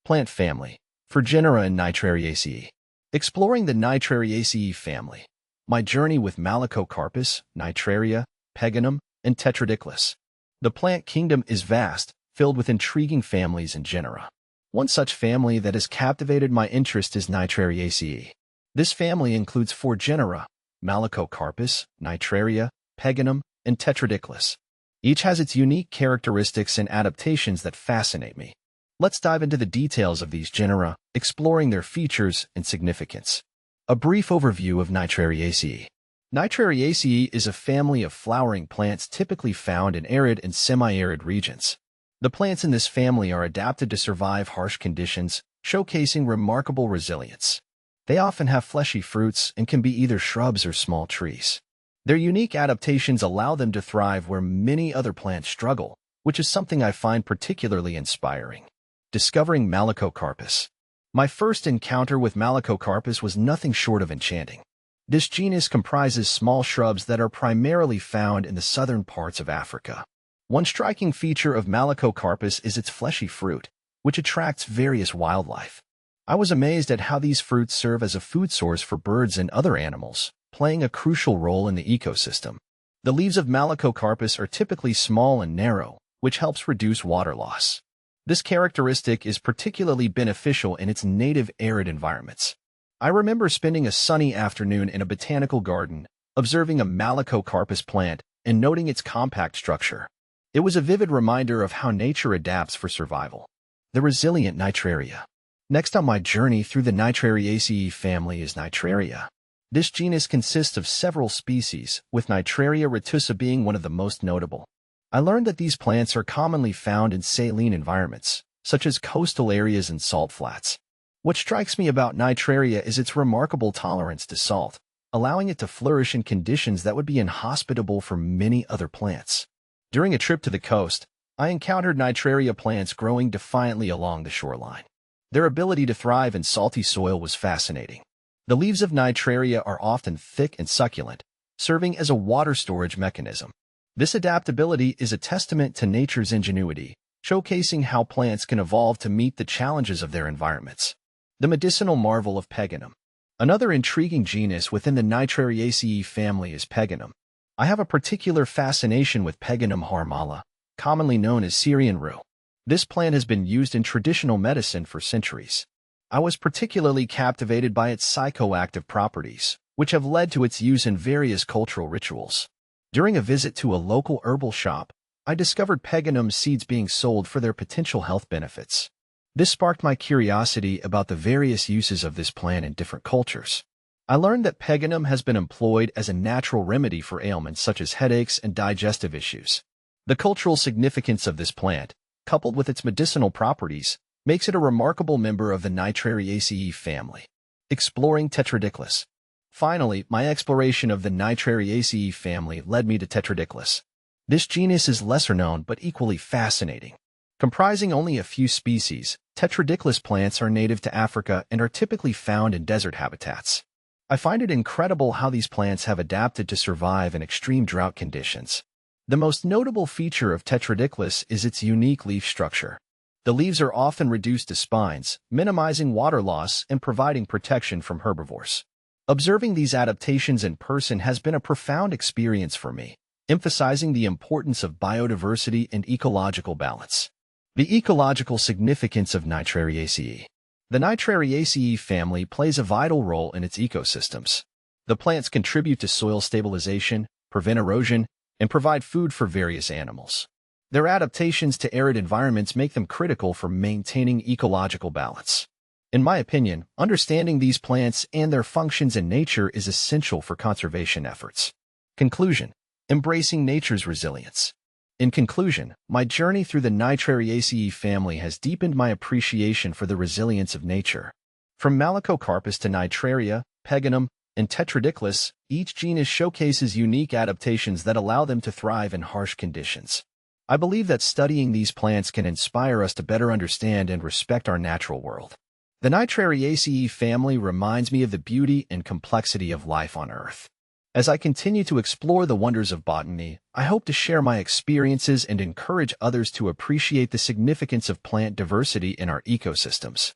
Plant family. For Genera and Nitrariaceae. Exploring the Nitrariaceae family. My journey with Malacocarpus, Nitraria, Peganum, and Tetradiclus. The plant kingdom is vast, filled with intriguing families and genera. One such family that has captivated my interest is Nitrariaceae. This family includes 4 genera: Malacocarpus, Nitraria, Peganum, and Tetradiclus. Each has its unique characteristics and adaptations that fascinate me. Let's dive into the details of these genera, exploring their features and significance. A brief overview of Nitrariaceae. Nitrariaceae is a family of flowering plants typically found in arid and semi-arid regions. The plants in this family are adapted to survive harsh conditions, showcasing remarkable resilience. They often have fleshy fruits and can be either shrubs or small trees. Their unique adaptations allow them to thrive where many other plants struggle, which is something I find particularly inspiring. Discovering Malacocarpus. My first encounter with Malacocarpus was nothing short of enchanting. This genus comprises small shrubs that are primarily found in the southern parts of Africa. One striking feature of Malacocarpus is its fleshy fruit, which attracts various wildlife. I was amazed at how these fruits serve as a food source for birds and other animals, playing a crucial role in the ecosystem. The leaves of Malacocarpus are typically small and narrow, which helps reduce water loss. This characteristic is particularly beneficial in its native arid environments. I remember spending a sunny afternoon in a botanical garden, observing a Malacocarpus plant and noting its compact structure. It was a vivid reminder of how nature adapts for survival. The resilient Nitraria. Next on my journey through the Nitrariaceae family is Nitraria. This genus consists of several species, with Nitraria retusa being one of the most notable. I learned that these plants are commonly found in saline environments, such as coastal areas and salt flats. What strikes me about Nitraria is its remarkable tolerance to salt, allowing it to flourish in conditions that would be inhospitable for many other plants. During a trip to the coast, I encountered Nitraria plants growing defiantly along the shoreline. Their ability to thrive in salty soil was fascinating. The leaves of Nitraria are often thick and succulent, serving as a water storage mechanism. This adaptability is a testament to nature's ingenuity, showcasing how plants can evolve to meet the challenges of their environments. The medicinal marvel of Peganum. Another intriguing genus within the Nitrariaceae family is Peganum. I have a particular fascination with Peganum harmala, commonly known as Syrian rue. This plant has been used in traditional medicine for centuries. I was particularly captivated by its psychoactive properties, which have led to its use in various cultural rituals. During a visit to a local herbal shop, I discovered Peganum seeds being sold for their potential health benefits. This sparked my curiosity about the various uses of this plant in different cultures. I learned that Peganum has been employed as a natural remedy for ailments such as headaches and digestive issues. The cultural significance of this plant, coupled with its medicinal properties, makes it a remarkable member of the Nitrariaceae family. Exploring Tetradiclus. Finally, my exploration of the Nitrariaceae family led me to Tetradiclus. This genus is lesser known but equally fascinating. Comprising only a few species, Tetradiclus plants are native to Africa and are typically found in desert habitats. I find it incredible how these plants have adapted to survive in extreme drought conditions. The most notable feature of Tetradiclus is its unique leaf structure. The leaves are often reduced to spines, minimizing water loss and providing protection from herbivores. Observing these adaptations in person has been a profound experience for me, emphasizing the importance of biodiversity and ecological balance. The ecological significance of Nitrariaceae. The Nitrariaceae family plays a vital role in its ecosystems. The plants contribute to soil stabilization, prevent erosion, and provide food for various animals. Their adaptations to arid environments make them critical for maintaining ecological balance. In my opinion, understanding these plants and their functions in nature is essential for conservation efforts. Conclusion. Embracing nature's resilience. In conclusion, my journey through the Nitrariaceae family has deepened my appreciation for the resilience of nature. From Malacocarpus to Nitraria, Peganum, and Tetradiclus, each genus showcases unique adaptations that allow them to thrive in harsh conditions. I believe that studying these plants can inspire us to better understand and respect our natural world. The Nitrariaceae family reminds me of the beauty and complexity of life on Earth. As I continue to explore the wonders of botany, I hope to share my experiences and encourage others to appreciate the significance of plant diversity in our ecosystems.